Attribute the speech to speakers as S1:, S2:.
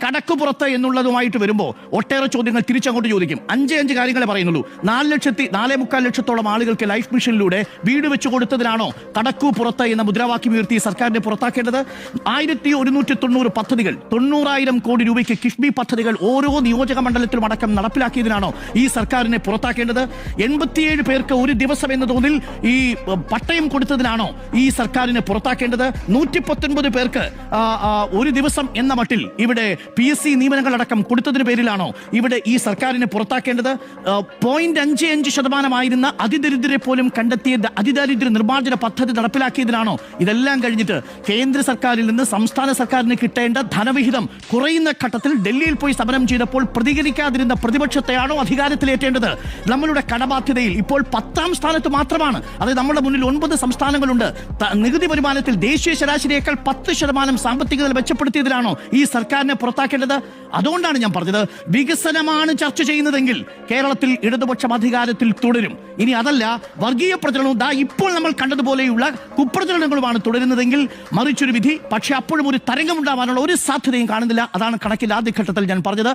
S1: കടക്കുപുറത്ത് എന്നുള്ളതുമായിട്ട് വരുമ്പോൾ ഒട്ടേറെ ചോദ്യങ്ങൾ തിരിച്ചങ്ങോട്ട് ചോദിക്കും. അഞ്ച് കാര്യങ്ങളെ പറയുന്നുള്ളൂ. 4,4.25 ലക്ഷത്തോളം ആളുകൾക്ക് ലൈഫ് മിഷനിലൂടെ വീട് വെച്ചു കൊടുത്തതിനാണോ കടക്കുപുറത്ത് എന്ന മുദ്രാവാക്യം ഉയർത്തി സർക്കാരിനെ പുറത്താക്കേണ്ടത്? 1190 പദ്ധതികൾ, 90,000 കോടി രൂപയ്ക്ക് കിഫ്ബി പദ്ധതികൾ ഓരോ നിയോജക മണ്ഡലത്തിലും അടക്കം നടപ്പിലാക്കിയതിനാണോ ഈ സർക്കാരിനെ പുറത്താക്കേണ്ടത്? 87 പേർക്ക് ഒരു ദിവസം എന്ന തോതിൽ ഈ പട്ടയം കൊടുത്തതിനാണോ ഈ സർക്കാരിനെ പുറത്താക്കേണ്ടത്? 119 പേർക്ക് ഒരു ദിവസം എന്ന മട്ടിൽ ഇവിടെ PSC നിയമനങ്ങളടക്കം കൊടുത്തതിന് പേരിലാണോ ഇവിടെ ഈ സർക്കാരിനെ പുറത്താക്കേണ്ടത്? 0.55% അതിദരിദ്രരെ പോലും കണ്ടെത്തിയ അതിദാരിദ്ര്യ നിർമ്മാർജ്ജന പദ്ധതി നടപ്പിലാക്കിയതിനാണോ? ഇതെല്ലാം കഴിഞ്ഞിട്ട് കേന്ദ്ര സർക്കാരിൽ നിന്ന് സംസ്ഥാന സർക്കാരിന് കിട്ടേണ്ട ധനവിഹിതം കുറയുന്ന ഘട്ടത്തിൽ ഡൽഹിയിൽ പോയി സമരം ചെയ്തപ്പോൾ പ്രതികരിക്കാതിരുന്ന പ്രതിപക്ഷത്തെയാണോ അധികാരത്തിലേറ്റേണ്ടത്? നമ്മളുടെ കടബാധ്യതയിൽ ഇപ്പോൾ 10ാം സ്ഥാനത്ത് മാത്രമാണ്. അതായത് നമ്മുടെ മുന്നിൽ 9 സംസ്ഥാനങ്ങളുണ്ട്. നികുതി വരുമാനത്തിൽ ദേശീയ ശരാശരിയേക്കാൾ 10% സാമ്പത്തികത മെച്ചപ്പെടുത്തിയതിനാണോ ഈ സർക്കാരിനെ പുറത്താക്കേണ്ടത്? അതുകൊണ്ടാണ് ഞാൻ പറഞ്ഞത്, വികസനമാണ് ചർച്ച ചെയ്യുന്നതെങ്കിൽ കേരളത്തിൽ ഇടതുപക്ഷം അധികാരത്തിൽ തുടരും. ഇനി അതല്ല, വർഗീയ പ്രചരണവും ഇപ്പോൾ നമ്മൾ കണ്ടതുപോലെയുള്ള കുപ്രചരണങ്ങളുമാണ് തുടരുന്നതെങ്കിൽ മറിച്ചൊരു വിധി. പക്ഷെ അപ്പോഴും ഒരു തരംഗമുണ്ടാവാനുള്ള ഒരു സാധ്യതയും കാണുന്നില്ല. അതാണ് കണക്കിൽ ആദ്യഘട്ടത്തിൽ ഞാൻ പറഞ്ഞത്.